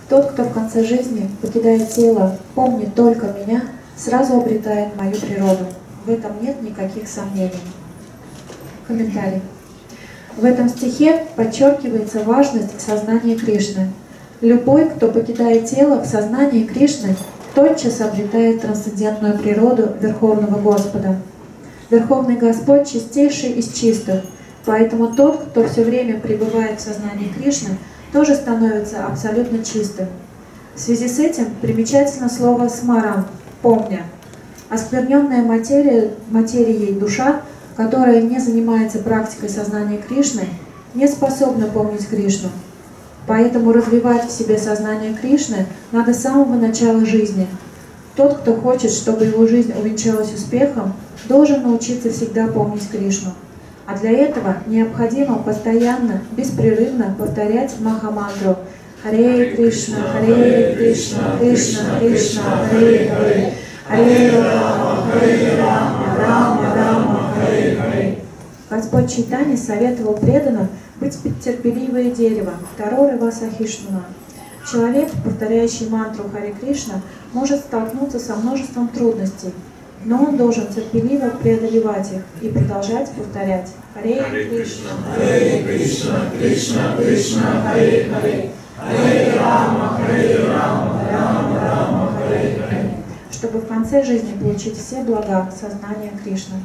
Тот, кто в конце жизни покидает тело, помнит только меня, сразу обретает мою природу. В этом нет никаких сомнений. Комментарий. В этом стихе подчеркивается важность сознания Кришны. Любой, кто покидает тело в сознании Кришны, тотчас обретает трансцендентную природу Верховного Господа. Верховный Господь чистейший из чистых, поэтому тот, кто все время пребывает в сознании Кришны, тоже становится абсолютно чистым. В связи с этим примечательно слово «смаран» — «помня». Оскверненная материей душа, которая не занимается практикой сознания Кришны, не способна помнить Кришну. Поэтому развивать в себе сознание Кришны надо с самого начала жизни. Тот, кто хочет, чтобы его жизнь увенчалась успехом, должен научиться всегда помнить Кришну. А для этого необходимо постоянно, беспрерывно повторять Махамантру «Харе Кришна, Харе Кришна, Кришна Кришна, Харе Харе, Харе Рама, Рама Рама, Харе Харе». Господь Чайтанья советовал преданным быть терпеливое дерево, второе Васахишнуна. Человек, повторяющий мантру Харе Кришна, может столкнуться со множеством трудностей, но он должен терпеливо преодолевать их и продолжать повторять Харе Кришна, Харе Кришна, Кришна Кришна, Харе Харе, Харе Рама, Рама Рама, Харе Харе, чтобы в конце жизни получить все блага сознания Кришны.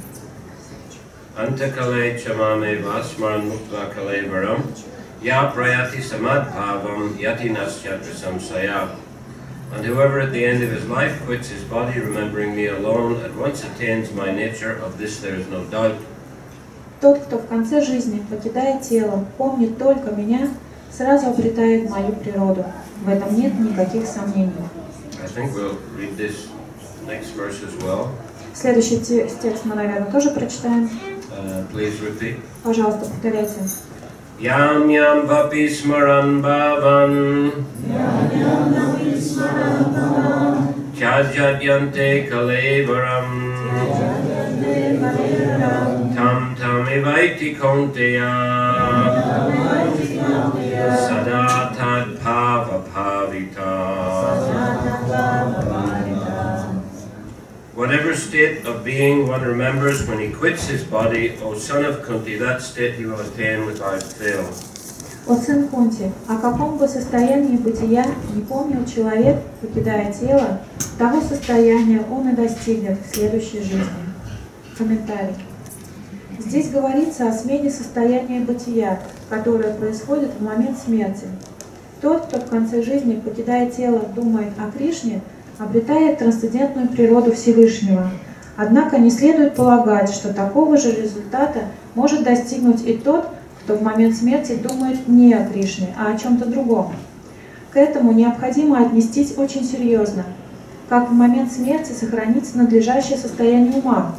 Antakale chamame vasmaran mukta kalevaram ya prayati samadbhavam yati nasyatra samsaya. And whoever at the end of his life quits his body, remembering me alone, at once attains my nature. Of this there is no doubt. Тот, кто в конце жизни покидает тело, помнит только меня, сразу обретает мою природу. В этом нет никаких сомнений. I think we'll read this next verse as well. Следующий текст мы, наверное, тоже прочитаем. Please repeat. Пожалуйста, повторяйте. Yam yam vapi smaran bhavan Chajyadyante kalevaram Tam tam evaiti konteya Sada tad bhava bhavita. Whatever state of being one remembers when he quits his body, O son of Kunti, that state he will attain without fail. О сын Кунти, о каком бы состоянии бытия не помнил человек, покидая тело, того состояния он и достигнет в следующей жизни. Комментарий. Здесь говорится о смене состояния бытия, которое происходит в момент смерти. Тот, кто в конце жизни, покидая тело, думает о Кришне, обретает трансцендентную природу Всевышнего. Однако не следует полагать, что такого же результата может достигнуть и тот, кто в момент смерти думает не о Кришне, а о чем-то другом. К этому необходимо отнестись очень серьезно, как в момент смерти сохранится надлежащее состояние ума.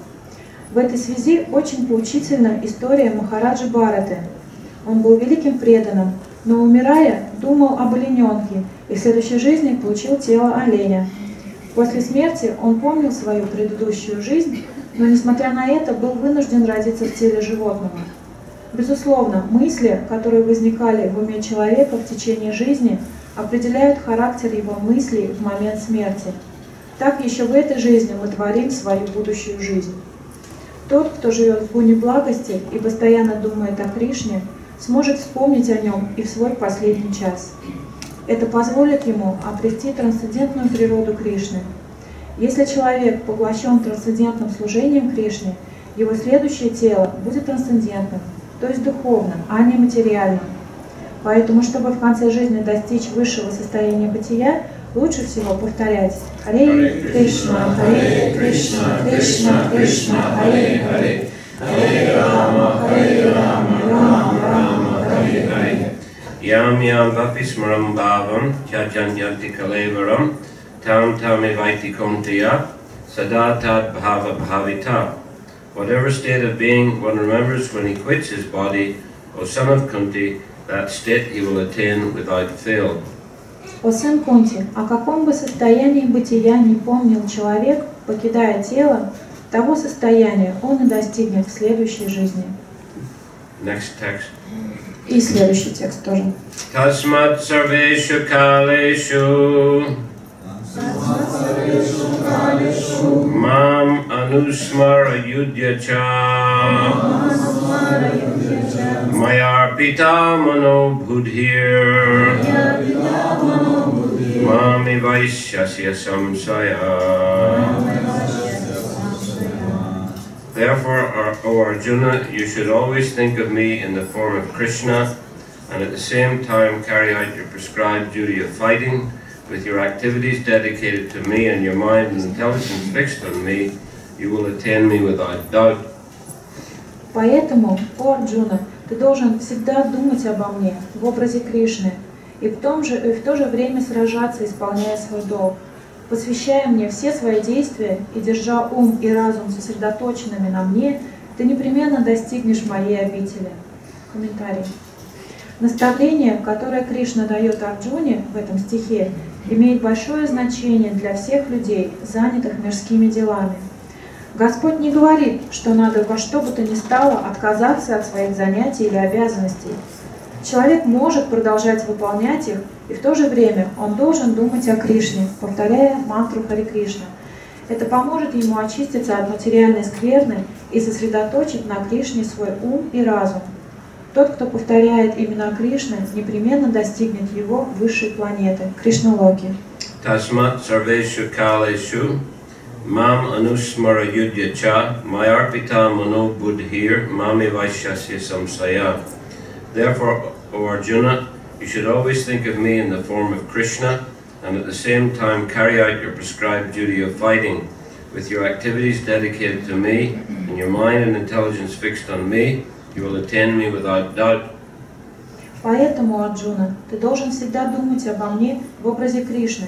В этой связи очень поучительна история Махараджи Бхараты. Он был великим преданным, но умирая, думал об олененке и в следующей жизни получил тело оленя. После смерти он помнил свою предыдущую жизнь, но, несмотря на это, был вынужден родиться в теле животного. Безусловно, мысли, которые возникали в уме человека в течение жизни, определяют характер его мыслей в момент смерти. Так еще в этой жизни мы творим свою будущую жизнь. Тот, кто живет в гуне благости и постоянно думает о Кришне, сможет вспомнить о нем и в свой последний час. Это позволит ему обрести трансцендентную природу Кришны. Если человек поглощен трансцендентным служением Кришне, его следующее тело будет трансцендентным, то есть духовным, а не материальным. Поэтому, чтобы в конце жизни достичь высшего состояния бытия, лучше всего повторять Харе Кришна, Харе Кришна, Кришна Кришна, Харе Харе, Харе Рама, Рама Рама, Харе Харе. Yam yam vapi smaram bhavam Chajyanyanti kalevaram Tam tam evaiti konteya Sada tad bhava bhavita. Whatever state of being one remembers when he quits his body, O son of Kunti, that state he will attain without fail. О сын Кунти, о каком бы состоянии бытия не помнил человек, покидая тело, того состояния он и достигнет в следующей жизни. Next text. И следующий текст тоже. Tasmat sarveshu kaleshu mam anusmara yudhyacha mayarpita mano budhir mami vaishyasya samsaya. Therefore, O Arjuna, you should always think of me in the form of Krishna, and at the same time carry out your prescribed duty of fighting, with your activities dedicated to me and your mind and intelligence fixed on me, you will attain me without doubt. Поэтому, о Арджуна, ты должен всегда думать обо мне в образе Кришны и в то же время сражаться, исполняя свой долг. Посвящая мне все свои действия и держа ум и разум сосредоточенными на мне, ты непременно достигнешь моей обители. Комментарий. Наставление, которое Кришна дает Арджуне в этом стихе, имеет большое значение для всех людей, занятых мирскими делами. Господь не говорит, что надо во что бы то ни стало отказаться от своих занятий или обязанностей. Человек может продолжать выполнять их, и в то же время он должен думать о Кришне, повторяя мантру Харе Кришна. Это поможет ему очиститься от материальной скверны и сосредоточить на Кришне свой ум и разум. Тот, кто повторяет имена Кришны, непременно достигнет его высшей планеты, Кришналоки. Tasmat sarveshu kaleshu mam anusmara yudhyacha mayarpita mano budhir mami vaishyasya samsaya. Therefore, O Arjuna, you should always think of me in the form of Krishna, and at the same time carry out your prescribed duty of fighting, with your activities dedicated to me, and your mind and intelligence fixed on me, you will attain me without doubt. Поэтому, Арджуна, ты должен всегда думать обо мне в образе Кришны,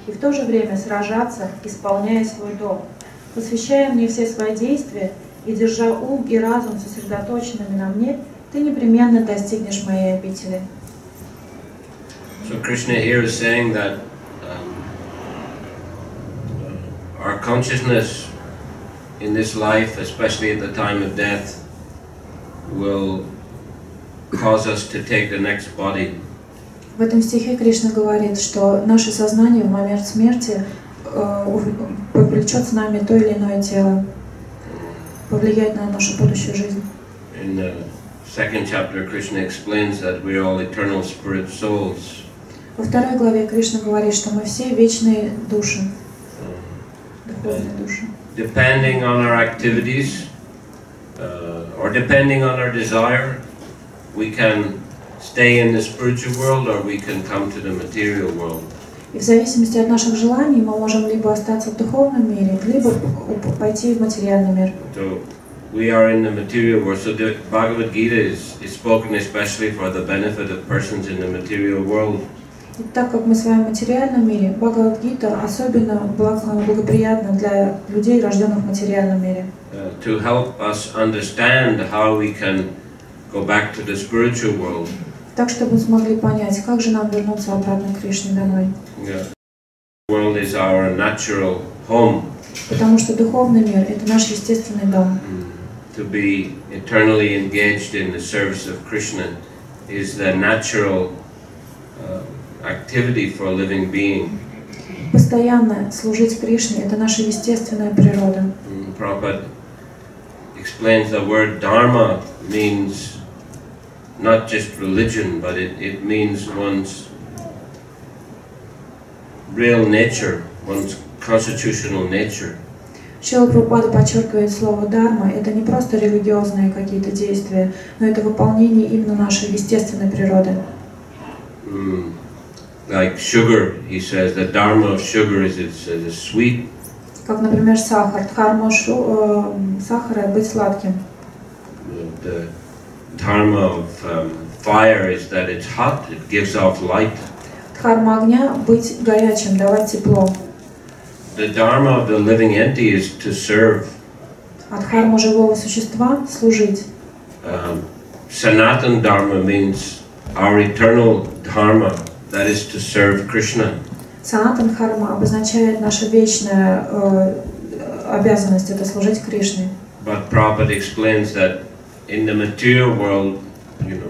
и в то же время сражаться, исполняя свой долг. Посвящая мне все свои действия и держа ум и разум сосредоточенными на мне, ты непременно достигнешь моей обители. So Krishna here is saying that our consciousness in this life, especially at the time of death, will cause us to take the next body. В этом стихе Кришна говорит, что наше сознание в момент смерти повлечет с нами то или иное тело, повлияет на нашу будущую жизнь. In the second chapter, Krishna explains that we are all eternal spirit souls. Во второй главе Кришна говорит, что мы все вечные души, духовные души. Depending on our activities or depending on our desire, we can stay in the spiritual world or we can come to the material world. И в зависимости от наших желаний мы можем либо остаться в духовном мире, либо пойти в материальный мир. So we are in the material world. So the Bhagavad Gita is spoken especially for the benefit of persons in the material world. И так как мы с вами в материальном мире, Бхагавад-гита особенно благоприятна для людей, рожденных в материальном мире. To help us understand how we can go back to the spiritual world. Так, чтобы мы смогли понять, как же нам вернуться обратно к Кришне домой. The world is our natural home. Потому что духовный мир – это наш естественный дом. To be eternally engaged in the service of Krishna is the natural activity for a living being. Постоянно служить Кришне – это наша естественная природа. Prabhupada explains the word dharma means not just religion, but it means one's real nature, one's constitutional nature. Шрила Прабхупада подчеркивает слово «дарма» – это не просто религиозные какие-то действия, но это выполнение именно нашей естественной природы. Like sugar, he says, the dharma of sugar is it's sweet. Как, например, сахар. Дхарма сахара – быть сладким. The dharma of fire is that it's hot, it gives off light. Дхарма огня – быть горячим, давать тепло. The dharma of the living entity is to serve. А дхарма живого существа – служить. Sanatan dharma means our eternal dharma, that is to serve Krishna. Санатан дхарма обозначает наша вечная обязанность – это служить Кришне. But Prabhupada explains that in the material world,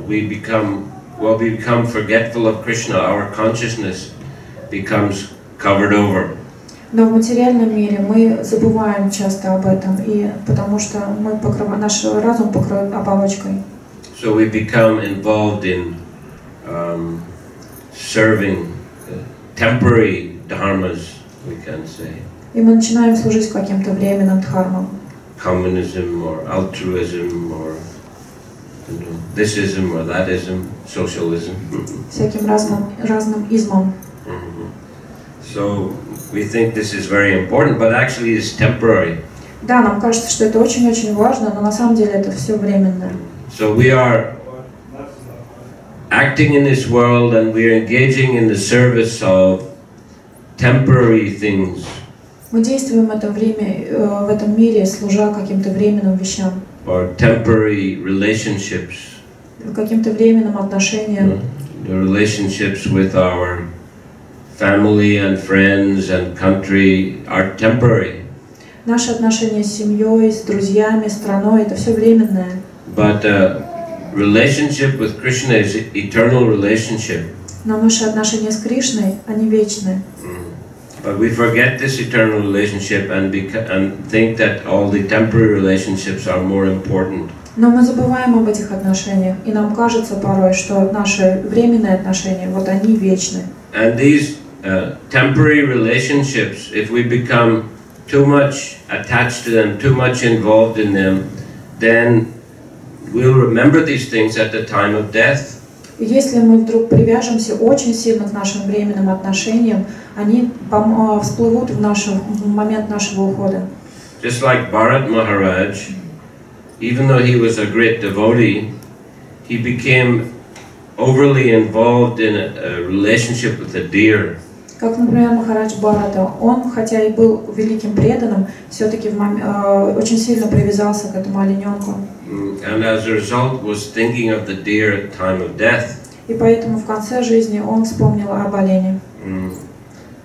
we become forgetful of Krishna. Our consciousness becomes covered over. Но в материальном мире мы забываем часто об этом, и потому что наш разум покрыт оболочкой. So we become involved in serving temporary dharmas, we can say. И мы начинаем служить каким-то временным дхармам. Communism or altruism or thisism or thatism, socialism. Всяким разным измам. So we think this is very important, but actually it's temporary. Да, нам кажется, что это очень-очень важно, но на самом деле это все временно. So we are acting in this world and we are engaging in the service of temporary things. Мы действуем в этом мире, служа каким-то временным вещам. Or temporary relationships. Каким-то временным отношениям. The relationships with our family and friends and country are temporary. Наши отношения с семьей, с друзьями, страной — это все временное. But relationship with Krishna is eternal relationship. Но наши отношения с Кришной, они вечны. But we forget this eternal relationship and think that all the temporary relationships are more important. Но мы забываем об этих отношениях, и нам кажется порой, что наши временные отношения, вот они вечны. And these temporary relationships, if we become too much attached to them, too much involved in them, then we'll remember these things at the time of death. Если мы вдруг привяжемся очень сильно к нашим временным отношениям, они всплывут в момент нашего ухода. Just like Bharat Maharaj, even though he was a great devotee, he became overly involved in a relationship with a deer. Как, например, Махарадж Бхарата, он, хотя и был великим преданным, все-таки очень сильно привязался к этому олененку. And as a result, was thinking of the deer at the time of death. И поэтому в конце жизни он вспомнил об олене.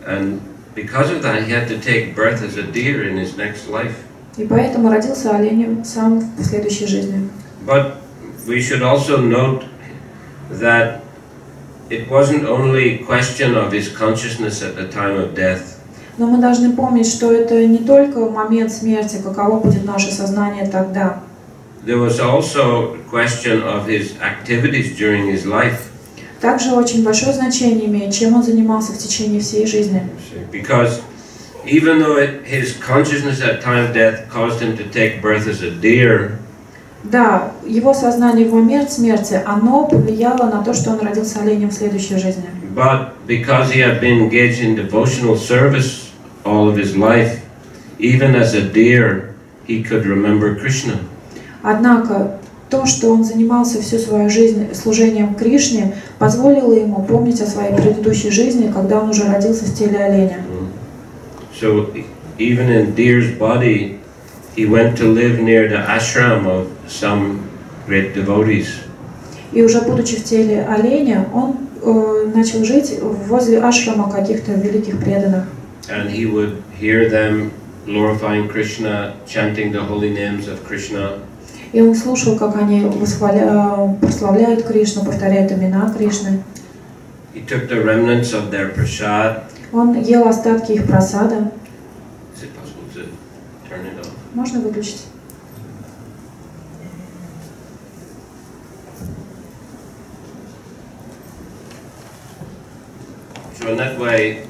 And because of that, he had to take birth as a deer in his next life. И поэтому родился оленем сам в следующей жизни. But we should also note that it wasn't only a question of his consciousness at the time of death. Но мы должны помнить, что это не только момент смерти, каково будет наше сознание тогда. There was also a question of his activities during his life. Также очень большое значение имеет, чем он занимался в течение всей жизни. Because even though his consciousness at time of death caused him to take birth as a deer, да, его сознание в момент смерти, оно повлияло на то, что он родился оленем в следующей жизни. but because he had been engaged in devotional service all of his life, even as a deer, he could remember Krishna. Однако то, что он занимался всю свою жизнь служением Кришне, позволило ему помнить о своей предыдущей жизни, когда он уже родился в теле оленя. So even in deer's body, he went to live near the ashram of some great devotees. И уже будучи в теле оленя, он начал жить возле ашрама каких-то великих преданных. And he would hear them glorifying Krishna, chanting the holy names of Krishna. И он слушал, как они прославляют Кришну, повторяют имена Кришны. He took the remnants of their prasad. Он ел остатки их прасада. Is it possible to turn it off? Можно выключить? So in that way,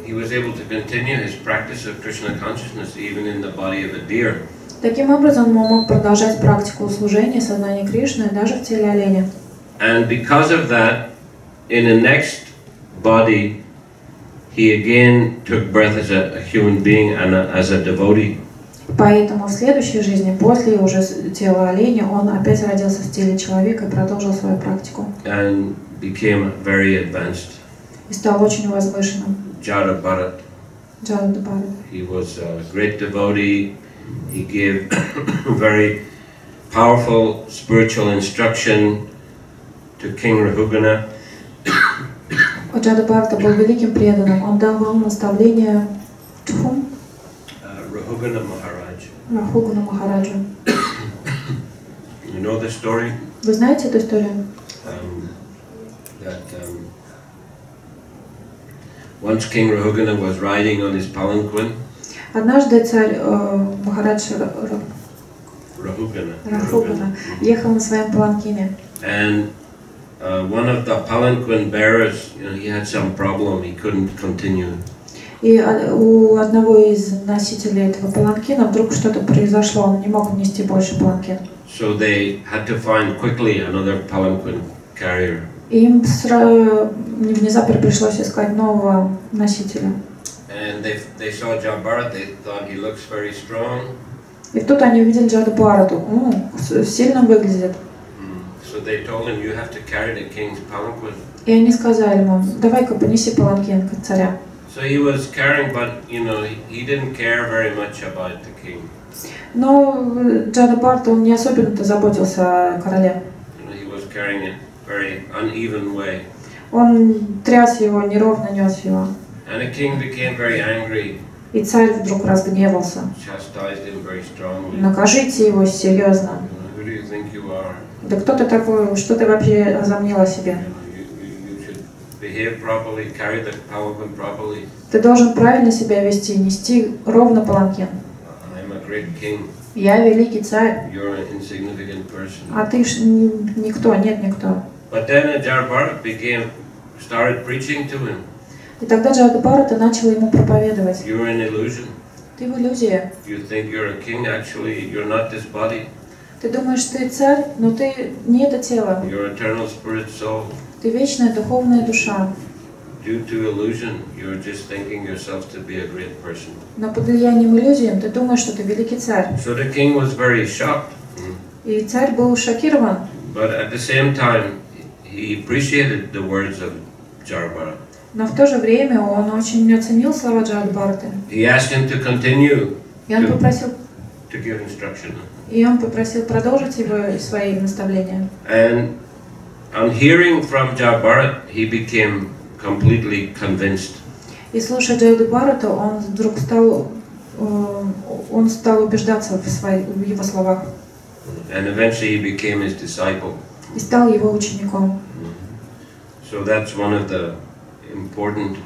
he was able to continue his practice of Krishna consciousness even in the body of a deer. Таким образом, он мог продолжать практику служения сознания Кришны даже в теле оленя. And because of that, in the next body, he again took birth as a human being and as a devotee. Поэтому в следующей жизни, после уже тела оленя, он опять родился в теле человека и продолжил свою практику. And became very advanced. И стал очень возвышенным. Jada Bharat. Jada Bharat. He was a great devotee. He gave very powerful spiritual instruction to King Rahugana. Джада Бхарата был великим преданным. Он давал наставления Rahugana Maharaj. Рахугану Махараджу. You know the story? Вы знаете эту историю? Once King Rahugana was riding on his palanquin. Однажды царь Махарадж Rahugana ехал на своем паланкине. And one of the palanquin bearers, he had some problem. He couldn't continue. И у одного из носителей этого паланкина вдруг что-то произошло, он не мог нести больше паланкин. So they had to find quickly another palanquin carrier. И им внезапно пришлось искать нового носителя. And they saw Jabbarat. They thought he looks very strong. И тут они увидели Джадабарату. Сильно выглядит. So they told him, you have to carry the king's palanquin. И они сказали ему, давай-ка понеси паланкин царя. So he was carrying, but he didn't care very much about the king. Но Джадабарат, он не особенно-то заботился о короле. He was carrying it very uneven way. Он тряс его, неровно нес его. And the king became very angry. И царь вдруг разгневался. Chastised him very strongly. Накажите его серьезно. Who do you think you are? Да кто ты такой? Что ты вообще возомнил о себе? You should behave properly, carry the palanquin properly. Ты должен правильно себя вести, нести ровно паланкин. I'm a great king. Я великий царь. You're an insignificant person. А ты ж никто, нет никто. But then Jabbarat started preaching to him. И тогда Джадабарата начал ему проповедовать. You're an illusion. Ты в иллюзии. You think you're a king, actually you're not this body. Ты думаешь, ты царь, но ты не это тело. You're eternal spirit soul. Ты вечная духовная душа. Due to illusion, you're just thinking yourself to be a great person. Но под влиянием иллюзий ты думаешь, что ты великий царь. So the king was very shocked. И царь был шокирован. But at the same time, he appreciated the words of Jabbarat. Но в то же время он очень оценил слова Джадабараты. He asked him to continue. И он попросил. To give instruction. И он попросил продолжить его свои наставления. And on hearing from Jabbarat, he became completely convinced. И слушая Джадабарату, он вдруг стал убеждаться в его словах. And eventually he became his disciple. И стал его учеником. So that's one of the important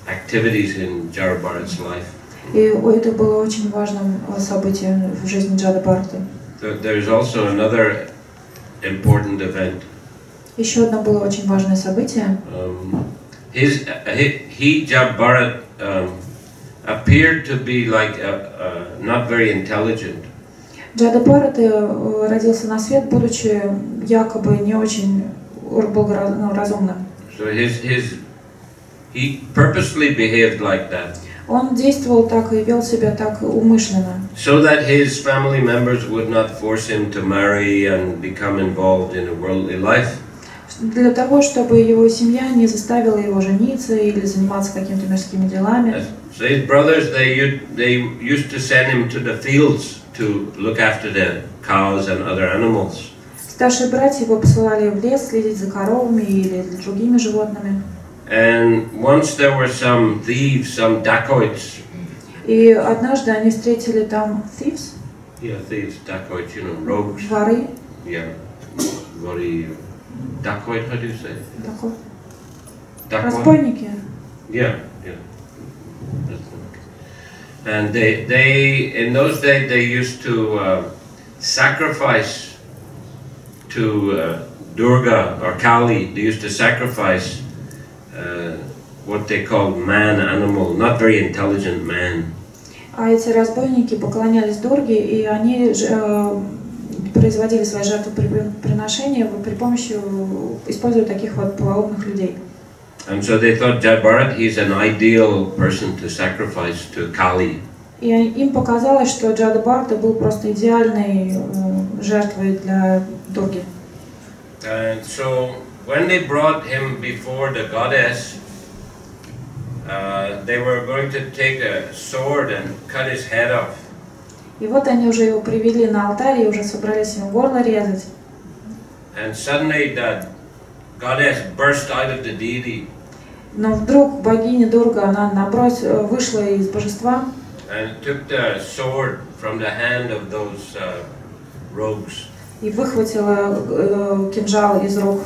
activities in Jadabharat's life. И это было очень важным событием в жизни Джадабараты. There's also another important event. Еще одно было очень важное событие. Jadabharat appeared to be like not very intelligent. Джадабарат родился на свет, будучи якобы не очень разумным. So he purposely behaved like that. Он действовал так и вел себя так умышленно. So that his family members would not force him to marry and become involved in a worldly life. Для того, чтобы его семья не заставила его жениться или заниматься какими-то мирскими делами. So his brothers, they used to send him to the fields to look after the cows and other animals. Старшие братья его посылали в лес следить за коровами или другими животными. And once there were some thieves, some dacoits. И однажды они встретили там thieves. Yeah, thieves, dacoits, rogues. Воры. Yeah, воры. Dacoit, how do you say? Dacoit. Разбойники. Yeah. And they in those days they used to sacrifice to Durga or Kali. They used to sacrifice what they called man animal, not very intelligent man. А эти разбойники поклонялись Дурге, и они производили свои жертвоприношения при помощи, используя таких вот полоумных людей. And so they thought Jadabharat, he's an ideal person to sacrifice to Kali. И им показалось, что Джадабарата был просто идеальной жертвой для Дурги. And so when they brought him before the goddess, they were going to take a sword and cut his head off. И вот они уже его привели на алтарь и уже собрались ему горло резать. And suddenly the goddess burst out of the deity. Но вдруг богиня Дурга, она вышла из божества. And took the sword from the hand of those rogues. и выхватила кинжал из рук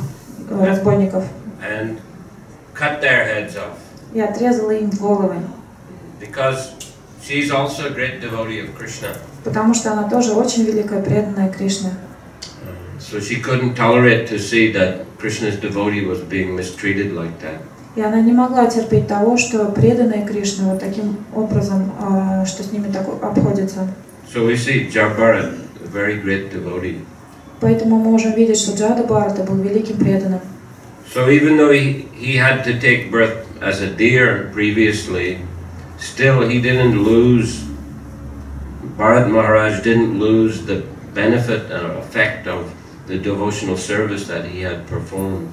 разбойников and cut their heads off. И отрезала им головы. Because she's also a great devotee of Krishna. Потому что она тоже очень великая преданная Кришне. So she couldn't tolerate to see that Krishna's devotee was being mistreated like that. И она не могла терпеть того, что преданные Кришне вот таким образом, что с ними так обходятся. So we see Jabbarat, a very great devotee. Поэтому мы можем видеть, что Джада Бхарата был великим преданным. So even though he had to take birth as a deer previously, still he didn't lose, Bharat Maharaj didn't lose the benefit and effect of the devotional service that he had performed.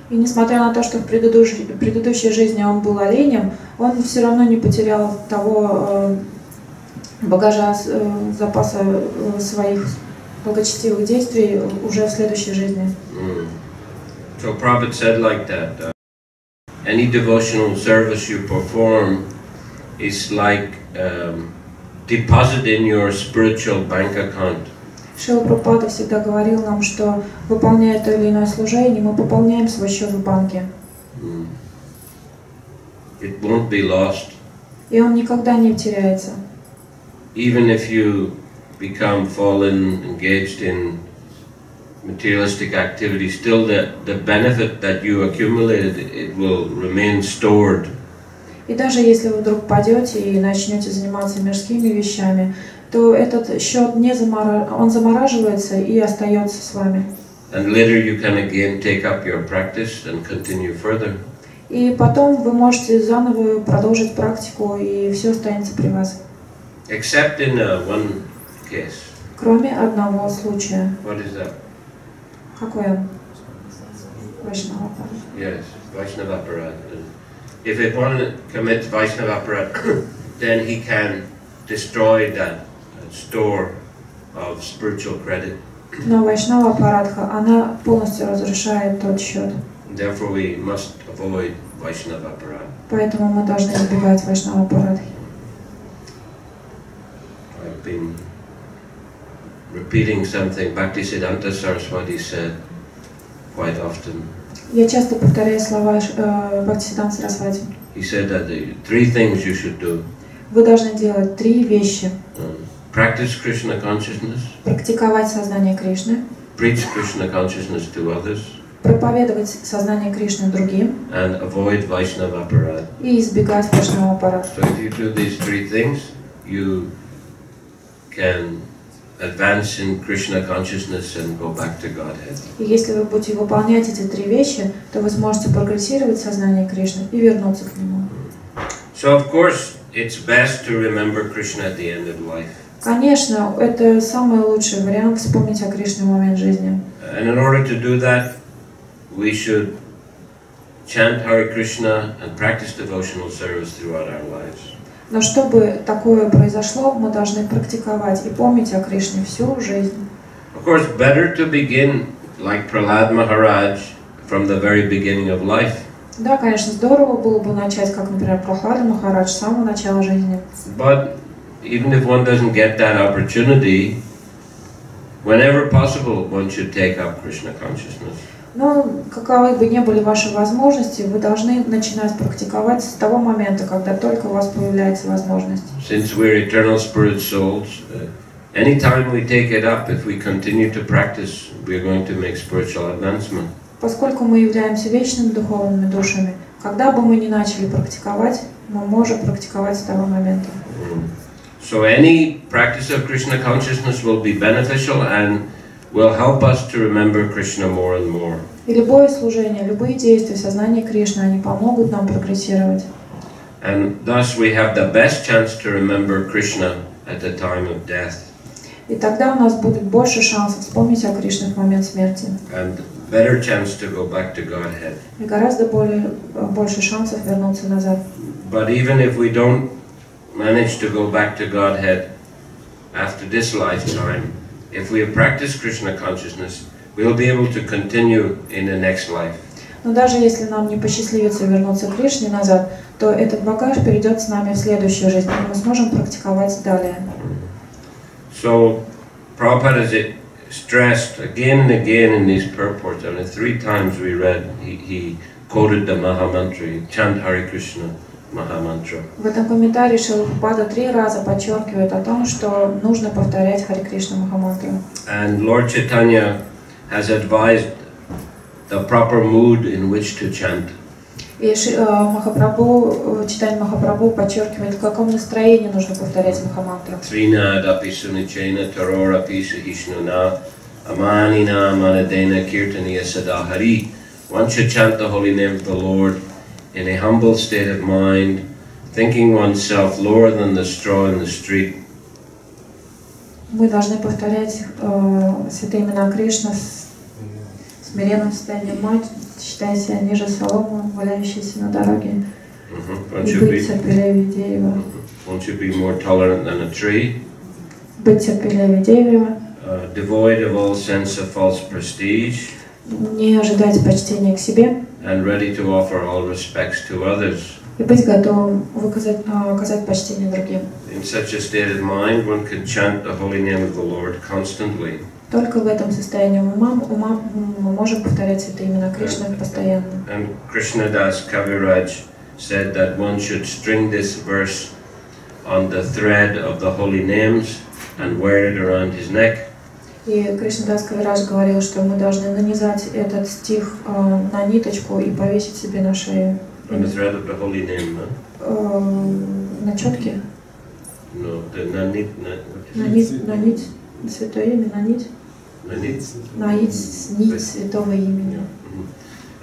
И несмотря на то, что в предыдущей жизни он был оленем, он все равно не потерял того багажа, запаса своих благочестивых действий уже в следующей жизни. So Prabhupada said like that, any devotional service you perform is like deposit in your spiritual bank account. Шрила Прабхупада всегда говорил нам, что выполняя то или иное служение, мы пополняем свой счет в банке. It won't be lost. И он никогда не теряется. Even if you become fallen, engaged in materialistic activity, still the benefit that you accumulated, it will remain stored. И даже если вы вдруг падете и начнете заниматься мирскими вещами, то этот счет он замораживается и остается с вами. And later you can again take up your practice and continue further. И потом вы можете заново продолжить практику, и все останется при вас. Except in one case. Кроме одного случая. What is that? Какой он? Вайшнава аппарат. Yes, Vaishnava apparat. If one commits Vaishnava apparat, then he can destroy that store of spiritual credit. Но Вайшнава аппаратха, она полностью разрушает тот счет. Therefore, we must avoid Vaishnava apparat. Поэтому мы должны избегать Вайшнава аппаратхи. I've been repeating something Bhактиведанта Saraswati said quite often. Я часто повторяю слова Бхактиведанта Сарасвати. He said that the three things you should do. Вы должны делать 3 вещи. Practice Krishna consciousness. Практиковать сознание Кришны. Preach Krishna consciousness to others. Проповедовать сознание Кришны другим. And avoid Vaishnava apparat. И избегать Вайшнава аппарата. So if you do these 3 things, you can advance in Krishna consciousness and go back to Godhead. И если вы будете выполнять эти 3 вещи, то вы сможете прогрессировать в сознании Кришны и вернуться к нему. So of course, it's best to remember Krishna at the end of life. Конечно, это самый лучший вариант вспомнить о Кришне в момент жизни. And in order to do that, we should chant Hare Krishna and practice devotional service throughout our lives. Но чтобы такое произошло, мы должны практиковать и помнить о Кришне всю жизнь. Of course, better to begin like Prahlad Maharaj from the very beginning of life. Да, конечно, здорово было бы начать, как, например, Прабхада Махарадж с самого начала жизни. But even if one doesn't get that opportunity, whenever possible, one should take up Krishna consciousness. Но каковы бы ни были ваши возможности, вы должны начинать практиковать с того момента, когда только у вас появляется возможность. Since we're eternal spirit souls, anytime we take it up, if we continue to practice, we're going to make spiritual advancement. Поскольку мы являемся вечными духовными душами, когда бы мы ни начали практиковать, мы можем практиковать с того момента. So any practice of Krishna consciousness will be beneficial and will help us to remember Krishna more and more. И любое служение, любые действия в сознании Кришны, они помогут нам прогрессировать. And thus we have the best chance to remember Krishna at the time of death. И тогда у нас будет больше шансов вспомнить о Кришне в момент смерти. And better chance to go back to Godhead. И гораздо больше шансов вернуться назад. But even if we don't manage to go back to Godhead after this lifetime, if we have practiced Krishna consciousness, we will be able to continue in the next life. Но даже если нам не посчастливится вернуться к Кришне назад, то этот багаж перейдет с нами в следующую жизнь, и мы сможем практиковать далее. So, Prabhupada stressed again and again in these purports, and 3 times we read, he quoted the Mahamantra, chant Hare Krishna Mahamantra. В этом комментарии Шрила Прабхупада 3 раза подчеркивает о том, что нужно повторять Харе Кришна Махамантру. And Lord Chaitanya has advised the proper mood in which to chant. И Махапрабху, Чайтанья Махапрабху подчеркивает, в каком настроении нужно повторять Махамантру. Srinadapi sunichena tarorapi sahishnuna amanina manadena kirtaniya sadahari. One should chant the holy name of the Lord in a humble state of mind, thinking oneself lower than the straw in the street. Мы должны повторять святые имена Кришны с смиренным состоянием ума, считая себя ниже соломы, валяющейся на дороге, и быть терпеливее дерева. One should be more tolerant than a tree. Быть терпеливее дерева. Devoid of all sense of false prestige. Не ожидать почтения к себе. And ready to offer all respects to others. И быть готовым оказать почтение другим. In such a state of mind, one can chant the holy name of the Lord constantly. Только в этом состоянии ума мы можем повторять святые имена Кришны постоянно. And Krishnadas Kaviraj said that one should string this verse on the thread of the holy names and wear it around his neck. И Кришнадас Кавирадж говорил, что мы должны нанизать этот стих на ниточку и повесить себе на шею. On the thread of the holy name, no? На четке? No, на нить. На нить святое имя, на нить. На нить святого имени.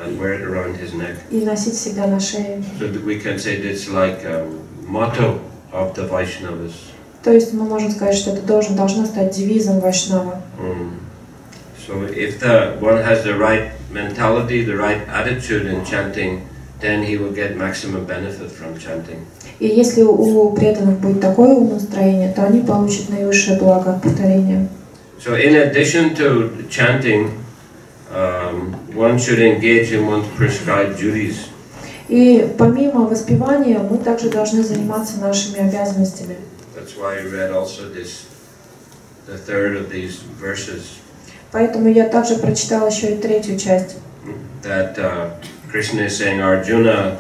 And wear it around his neck. И носить всегда на шее. So that we can say it's like a motto of the Vaishnavas. То есть мы можем сказать, что это должно стать девизом Вайшнава. So if one has the right mentality, the right attitude in chanting, then he will get maximum benefit from chanting. И если у преданных будет такое умонастроение, то они получат наивысшее благо от повторения. So in addition to chanting, one should engage in one's prescribed duties. И помимо воспевания мы также должны заниматься нашими обязанностями. That's why I read also the third of these verses. Поэтому я также прочитал еще и 3-ю часть. That Krishna is saying, Arjuna,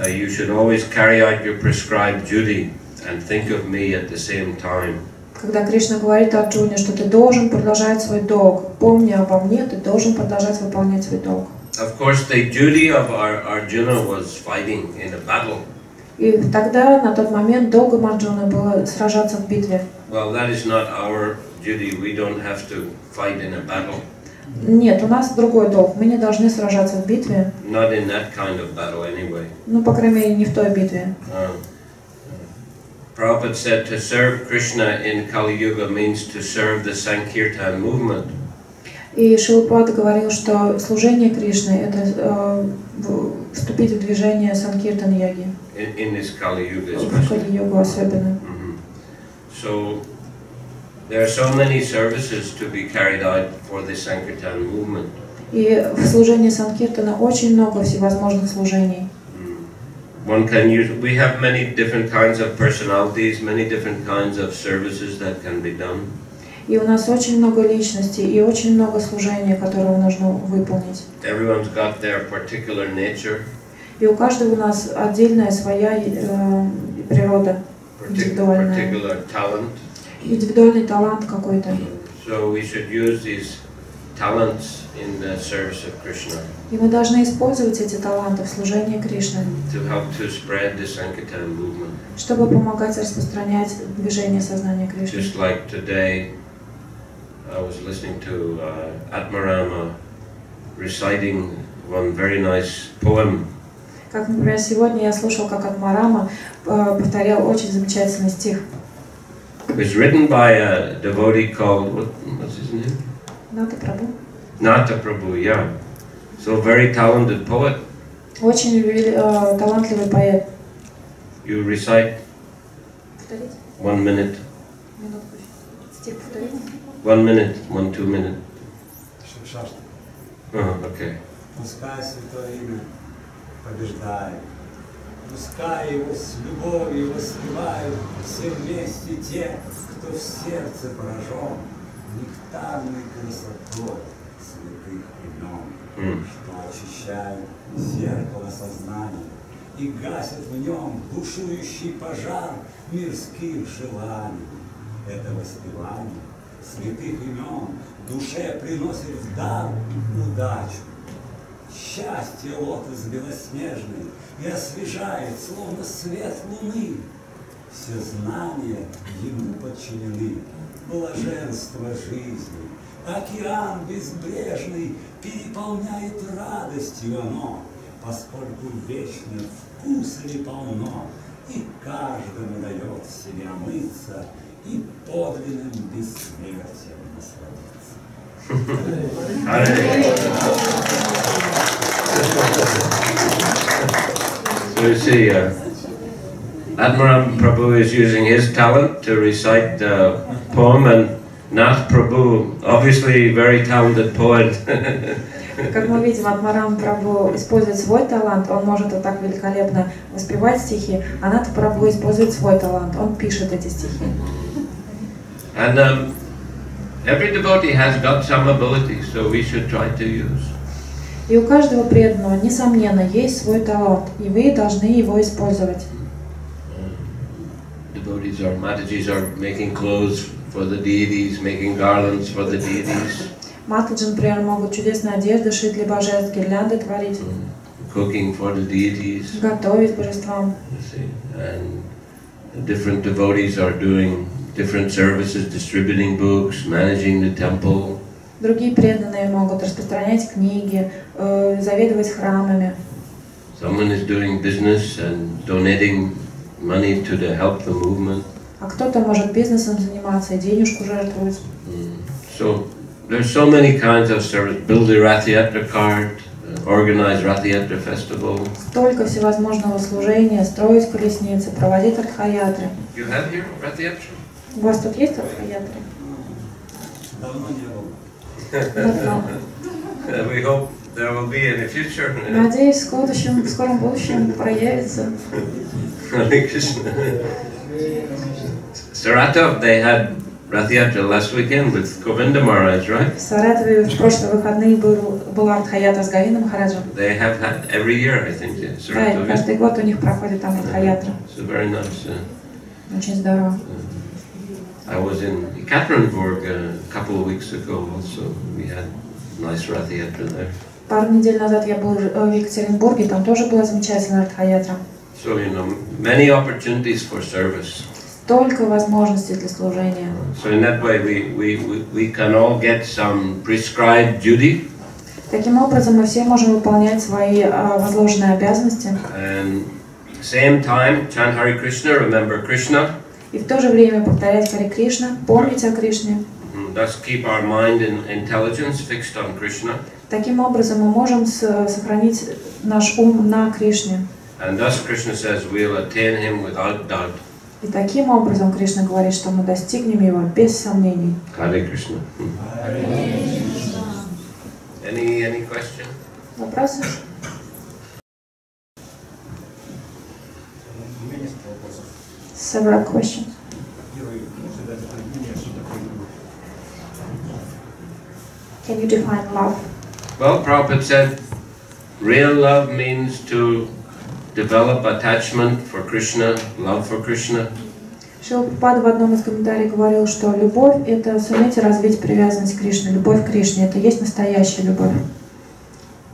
you should always carry out your prescribed duty and think of me at the same time. Когда Кришна говорит Арджуне, что ты должен продолжать свой долг, помни обо мне, ты должен продолжать выполнять свой долг. Of course, the duty of Arjuna was fighting in a battle. И тогда, на тот момент, долгом Арджуны было сражаться в битве. Well, that is not our duty. We don't have to fight in a battle. Нет, у нас другой долг. Мы не должны сражаться в битве. Not in that kind of battle, anyway. Ну, по крайней мере, не в той битве. Prabhupada said to serve Krishna in Kali Yuga means to serve the Sankirtan movement. И Шрила Прабхупада говорил, что служение Кришны – это вступить в движение Санкиртан-йоги. In this Kali Yuga, в Кали-югу особенно. So there are so many services to be carried out for the Sankirtan movement. И в служении Санкиртана очень много всевозможных служений. One can use. We have many different kinds of personalities, many different kinds of services that can be done. И у нас очень много личностей и очень много служений, которые нужно выполнить. Everyone's got their particular nature. И у каждого у нас отдельная своя природа, индивидуальная. Particular talent. Индивидуальный талант какой-то. So we should use these talents in the service of Krishna. И мы должны использовать эти таланты в служении Кришны, To help to spread the Sankirtan movement. чтобы помогать распространять движение сознания Кришны. Just like today, I was listening to Atmarama reciting one very nice poem. Как, например, сегодня я слушал, как Атмарама повторял очень замечательный стих. It was written by a devotee called, what's his name? Ната Прабху. Nata Prabhu, yeah. So very talented poet. Очень талантливый поэт. You recite Повторить? 1 minute. Минутку. Стих повторить? 1 minute, 1-2 minutes. Okay. Пускай святое имя побеждает. Пускай его с любовью воспевают все вместе те, кто в сердце поражен. нектарной красотой святых имен, что очищает зеркало сознания и гасит в нем бушующий пожар мирских желаний. Это воспевание святых имен душе приносит в дар удачу. Счастье лотос белоснежный и освежает, словно свет луны. Все знания ему подчинены, блаженство жизни. Океан безбрежный переполняет радостью оно, поскольку вечно вкуса полно, и каждому дает в себе омыться и подлинным бессмертием насладиться. So you see, Admiral Prabhu is using his talent to recite the poem, and Nath Prabhu, obviously very talented poet. Как мы видим, Адмарам Прабху использует свой талант, он может вот так великолепно воспевать стихи, а Нат Прабху использует свой талант, он пишет эти стихи. And every devotee has got some ability, so we should try to use. И у каждого преданного, несомненно, есть свой талант, и вы должны его использовать. Devotees or Matajis are making clothes for the deities, making garlands for the deities. Матаджи, например, могут чудесные одежды шить для божеств, гирлянды творить. Cooking for the deities. Готовить божествам. And different devotees are doing different services, distributing books, managing the temple. Другие преданные могут распространять книги, заведовать храмами. Someone is doing business and donating money to help the movement. А кто-то может бизнесом заниматься и денежку жертвовать. So there's so many kinds of service. Build a Rath Yatra cart, organize Rath Yatra festival. Столько всевозможного служения, строить колесницы, проводить Радха-ятры. You have here Rath Yatra? У вас тут есть Радха-ятры? Давно не было. We hope there will be in the future. Надеюсь, в скором будущем проявится. Харе Кришна. Saratov, they had Rath Yatra last weekend with Govinda Maharaj, right? В Саратове в прошлые выходные была Радха-ятра с Говиндом Махараджем. They have had every year, I think. Да, каждый год у них проходит там Радха-ятра. So very nice. Очень здорово. I was in Ekaterinburg a couple of weeks ago also. We had nice Rath Yatra there. Пару недель назад я был в Екатеринбурге, там тоже была замечательная Радха-ятра. So, you know, many opportunities for service. Столько возможностей для служения. So in that way we can all get some prescribed duty. Таким образом мы все можем выполнять свои возложенные обязанности. And same time chant Hare Krishna, remember Krishna. И в то же время повторять Харе Кришна, помнить о Кришне. Thus keep our mind and intelligence fixed on Krishna. Таким образом мы можем сохранить наш ум на Кришне. And thus Krishna says we'll attain him without doubt. И таким образом Кришна говорит, что мы достигнем его без сомнений. Харе Кришна. Any question? Вопросы? Several questions. Can you define love? Well, Prabhupada said, real love means to develop attachment for Krishna, love for Krishna. Шрила Прабхупада в одном из комментариев говорил, что любовь – это суметь развить привязанность к Кришне. Любовь к Кришне – это есть настоящая любовь.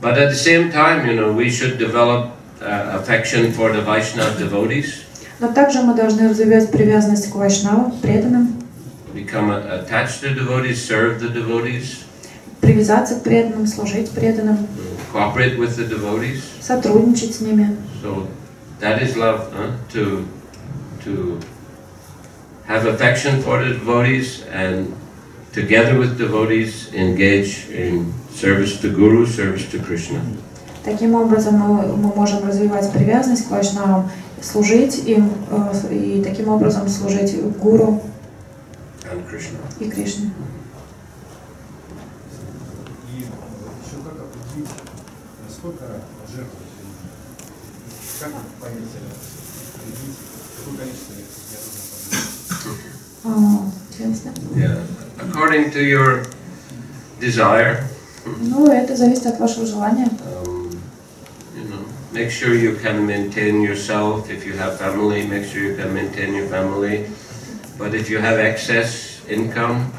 But at the same time, you know, we should develop affection for the Vaishnava devotees. Но также мы должны развивать привязанность к вайшнавам, преданным. Become attached to devotees, serve the devotees. Привязаться к преданным, служить преданным. Cooperate with the devotees. Сотрудничать с ними. So that is love, to have affection for the devotees and together with devotees engage in service to Guru, service to Krishna. Таким образом мы можем развивать привязанность к вайшнавам, служить им и таким образом служить Гуру и Кришне. И еще как определить, насколько жертвовать? Как понять, определить, какое количество я должен Yeah, according to your desire. Ну, это зависит от вашего желания. You know, make sure you can maintain yourself. If you have family, make sure you can maintain your family. But if you have excess income,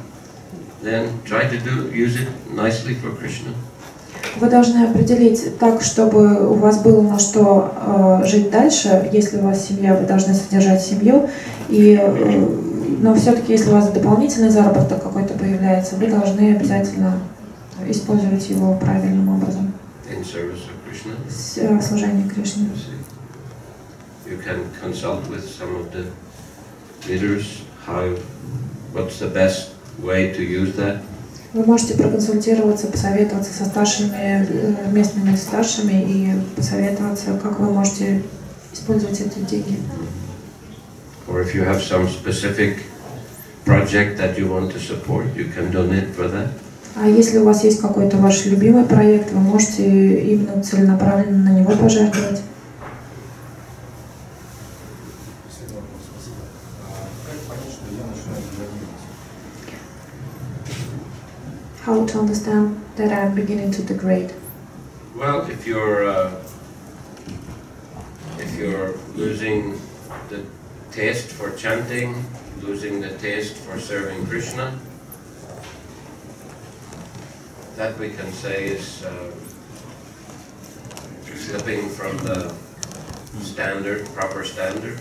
then try to use it nicely for Krishna. Вы должны определить так, чтобы у вас было на что жить дальше. Если у вас семья, вы должны содержать семью. Но все-таки, если у вас дополнительный заработок какой-то появляется, вы должны обязательно использовать его правильным образом. In service of Krishna. Служение Кришне. You can consult with some of the leaders what's the best way to use that. Вы можете проконсультироваться, посоветоваться со старшими, местными старшими и посоветоваться, как вы можете использовать эти деньги. Or if you have some specific project that you want to support, you can donate for that. А если у вас есть какой-то ваш любимый проект, вы можете именно целенаправленно на него пожертвовать. How to understand that I'm beginning to degrade? Well, if you're losing the taste for chanting, losing the taste for serving Krishna, that we can say is slipping from the standard, proper standard.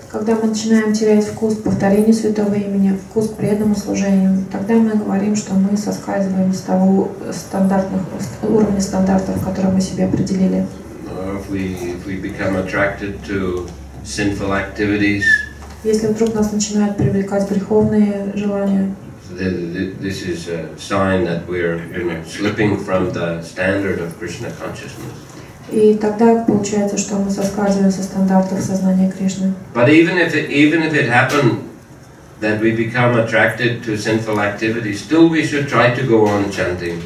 Когда мы начинаем терять вкус к повторению святого имени, вкус к преданному служению, тогда мы говорим, что мы соскальзываем с того уровня стандартов, которые мы себе определили. If we become attracted to sinful activities, если вдруг нас начинают привлекать греховные желания, this is a sign that we're slipping from the standard of Krishna consciousness. И тогда получается, что мы соскальзываем со стандартов сознания Кришны. But even if it happened that we become attracted to sinful activities, still we should try to go on chanting.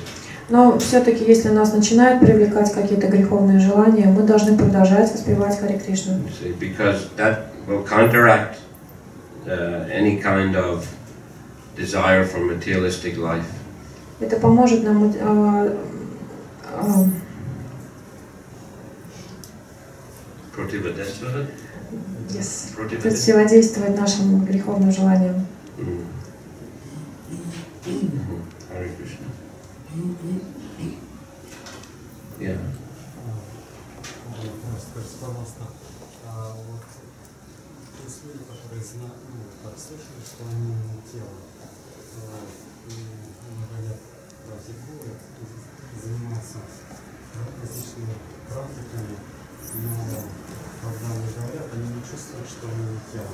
Но все-таки, если нас начинают привлекать какие-то греховные желания, мы должны продолжать воспевать Харе Кришну. Because that will counteract any kind of desire for materialistic life. Это поможет нам противодействовать нашим греховным желаниям. Харе Кришна. Yeah. Скажите, пожалуйста, вот есть люди, которые слышали, что они не тело, и много лет практикуют, занимаются различными практиками, но когда они говорят, они не чувствуют, что они не тело.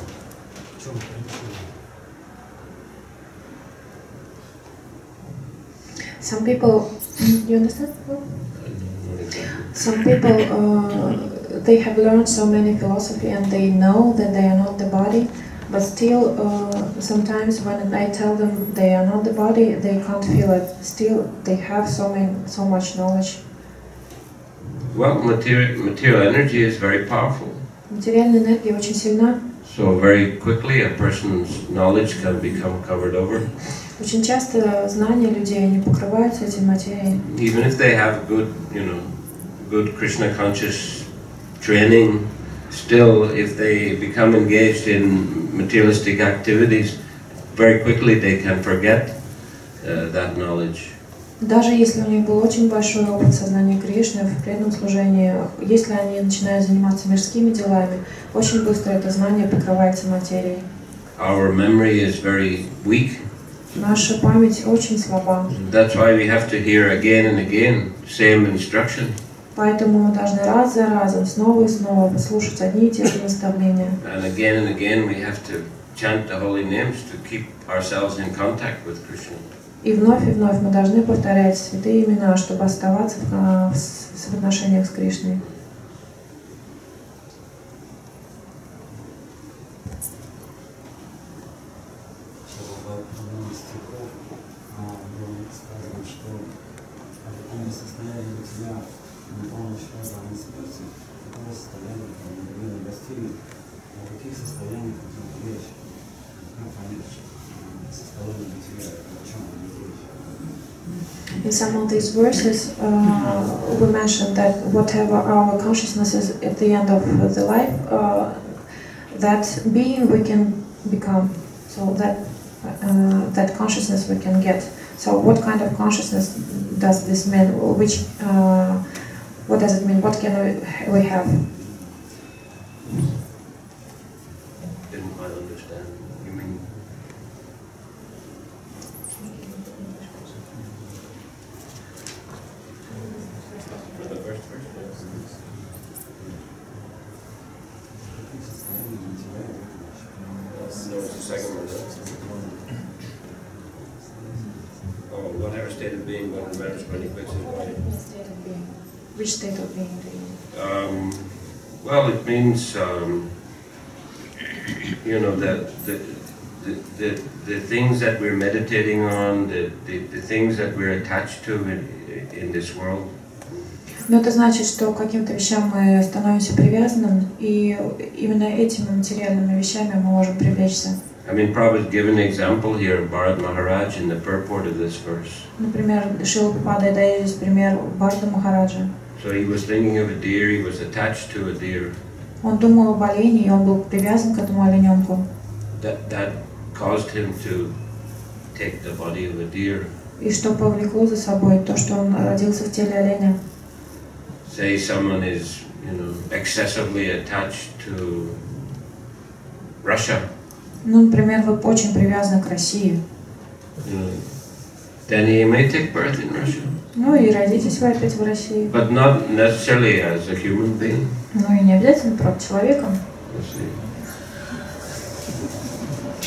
В чем причина? Some people, you understand? Some people, they have learned so many philosophy and they know that they are not the body, but still, sometimes when I tell them they are not the body, they can't feel it. Still, they have so much knowledge. Well, material energy is very powerful. Материальная энергия очень сильна. So very quickly a person's knowledge can become covered over. Очень часто знания людей не покрываются этой материей. Even if they have good Krishna conscious training, still if they become engaged in materialistic activities, very quickly they can forget that knowledge. Даже если у них был очень большой опыт сознания Кришны в преданном служении, если они начинают заниматься мирскими делами, очень быстро это знание покрывается материей. Our memory is very weak. Наша память очень слаба. That's why we have to hear again and again same instruction. Поэтому мы должны раз за разом, снова и снова слушать одни и те же наставления. And again we have to chant the holy names to keep ourselves in contact with Krishna. И вновь мы должны повторять святые имена, чтобы оставаться в отношениях с Кришной. Состояние In some of these verses, we mentioned that whatever our consciousness is at the end of the life, that being we can become, so that consciousness we can get. So what kind of consciousness does this mean? What does it mean? What can we have? Didn't quite understand. You mean? For the first verse? No, it's the second one. Oh, whatever state of being, what matters when he quits his body. Which state of being do you mean? Well, it means, you know, that the things that we're meditating on, the things that we're attached to in this world. Но это значит, что к каким-то вещам мы становимся привязанными, и именно этими материальными вещами мы можем привлечься. I mean, Prabhupada given an example here of Bharat Maharaj in the purport of this verse. Например, Шрилы Прабхупады дает здесь пример Бхарата Махараджа. So he was thinking of a deer, he was attached to a deer. Он думал об олене, и он был привязан к этому олененку. That caused him to take the body of a deer. И что повлекло за собой то, что он родился в теле оленя. Say someone is, you know, excessively attached to Russia. Ну, например, вы очень привязаны к России. You know, then he may take birth in Russia. Ну и родитесь вы опять в России. But not necessarily as a human being. Ну и не обязательно просто человеком.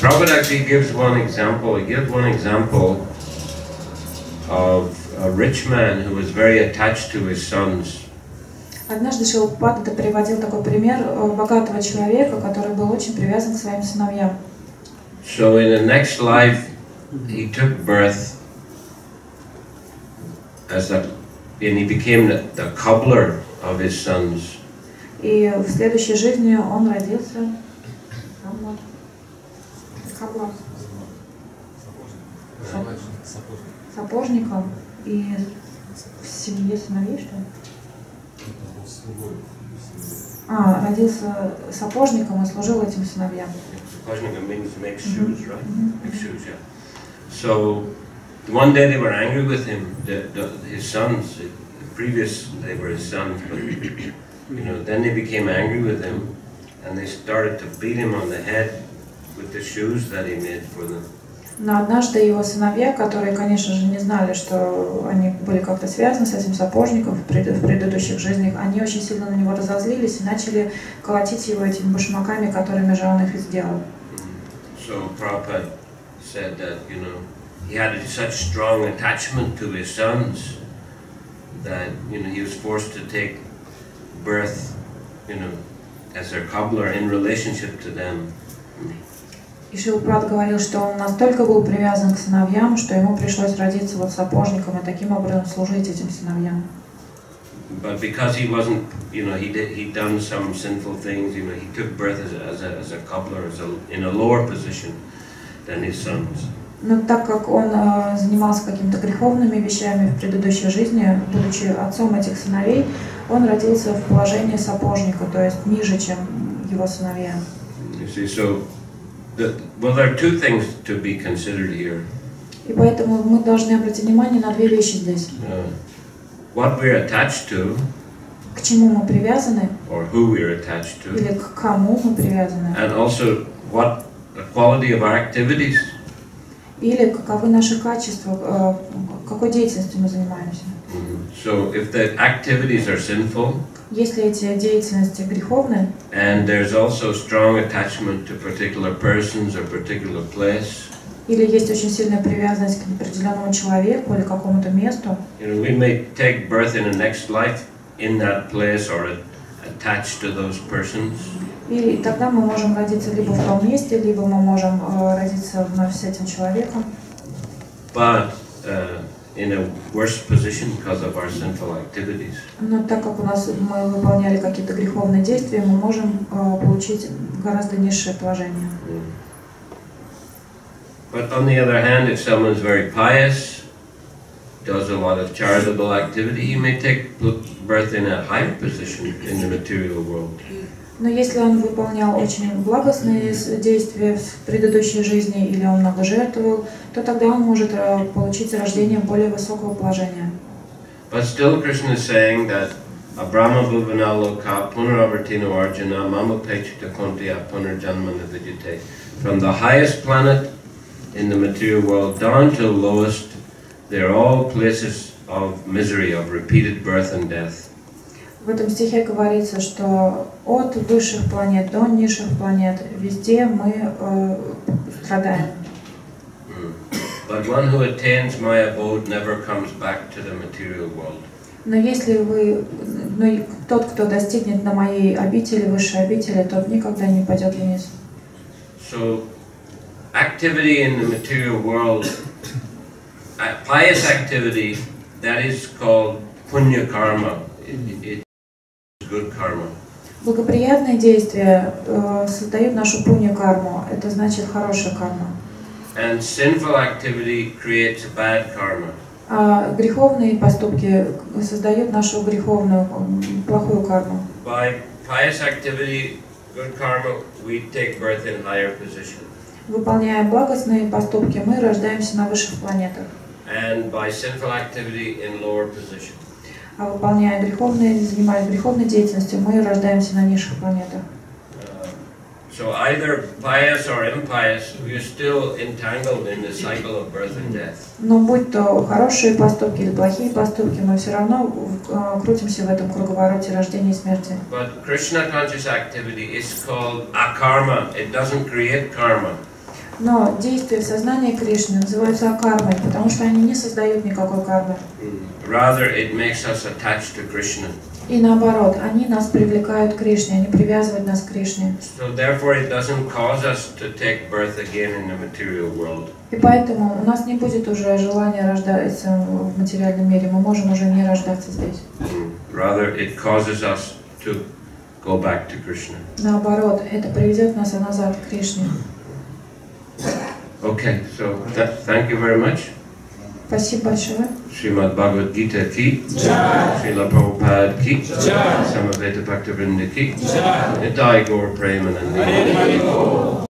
Prabhupada actually gives one example. He gives one example of a rich man who was very attached to his sons. Однажды Шрила Прабхупада приводил такой пример богатого человека, который был очень привязан к своим сыновьям. So in the next life, he took birth and he became the cobbler of his sons. И в следующей жизни он родился сапожником и в семье сыновей, что ли? Родился сапожником и служил этим сыновьям. Сапожником means make shoes, right? Make shoes, yeah. So one day they were angry with him, his sons. Previous they were his sons, but you know, then they became angry with him, and they started to beat him on the head with the shoes that he made for them. Но однажды его сыновья, которые, конечно же, не знали, что они были как-то связаны с этим сапожником в предыдущих жизнях, они очень сильно на него разозлились и начали колотить его этими башмаками, которыми же он их и сделал. So Prabhupada said that, you know, he had such strong attachment to his sons that, you know, he was forced to take birth, you know, as their cobbler in relationship to them. И Шрила Прабхупада говорил, что он настолько был привязан к сыновьям, что ему пришлось родиться вот сапожником и таким образом служить этим сыновьям. But because he wasn't, you know, he'd done some sinful things, you know, he took birth as a cobbler, in a lower position than his sons. Но так как он занимался какими-то греховными вещами в предыдущей жизни, будучи отцом этих сыновей, он родился в положении сапожника, то есть ниже, чем его сыновья. You see, so well, there are two things to be considered here. И поэтому мы должны обратить внимание на две вещи здесь. What we're attached to, к чему мы привязаны, or who we're attached to, или к кому мы привязаны, and also what the quality of our activities. Или каковы наши качества, какой деятельностью мы занимаемся. So if the activities are sinful, если эти деятельности греховны, and there's also strong attachment to particular persons or particular place, или есть очень сильная привязанность к определенному человеку или какому-то месту, you know, we may take birth in the next life in that place or attached to those persons. И тогда мы можем родиться либо в том месте, либо мы можем родиться вновь с этим человеком. But in a worse position because of our sinful activities. Но так как мы выполняли какие-то греховные действия, мы можем получить гораздо низшее положение. But on the other hand, if someone's very pious, does a lot of charitable activity, he may take birth in a higher position in the material world. Но если он выполнял очень благостные действия в предыдущей жизни или он много жертвовал, то тогда он может получить рождение более высокого положения. But still Krishna is saying that Abrahma bhuvana loka punaravartino arjuna mama pechita kontya punarjanmana vidyate. From the highest planet in the material world down to the lowest, they're all places of misery, of repeated birth and death. В этом стихе говорится, что от высших планет до низших планет везде мы страдаем. But one who attains my abode never comes back to the material world. Но если тот, кто достигнет на моей обители, высшей обители, тот никогда не пойдет вниз. So, activity in the material world, pious activity, that is called punya karma. It is good karma. Благоприятные действия создают нашу пунья карму. Это значит хорошая карма. And sinful activity creates a bad karma. А греховные поступки создают нашу греховную, плохую карму. By pious activity, good karma, we take birth in higher position. Выполняя благостные поступки, мы рождаемся на высших планетах. And by sinful activity, in lower position. А выполняя греховные, занимаясь греховной деятельностью, мы рождаемся на низших планетах. So either pious or impious, we are still entangled in the cycle of birth and death. Но будь то хорошие поступки или плохие поступки, мы все равно крутимся в этом круговороте рождения и смерти. But Krishna conscious activity is called akarma. It doesn't create karma. Но действия в сознании Кришны называются акармой, потому что они не создают никакой кармы. Rather, it makes us attached to Krishna. И наоборот, они нас привлекают к Кришне, они привязывают нас к Кришне. So therefore, it doesn't cause us to take birth again in the material world. И поэтому у нас не будет уже желания рождаться в материальном мире, мы можем уже не рождаться здесь. Rather, it causes us to go back to Krishna. Наоборот, это приведет нас назад к Кришне. Okay, so thank you very much. Спасибо большое. Srimad Bhagavad Gita ki, Shrila Prabhupada ki, Samaveta Bhaktivinoda ki, Nitai Gaur Premanandi.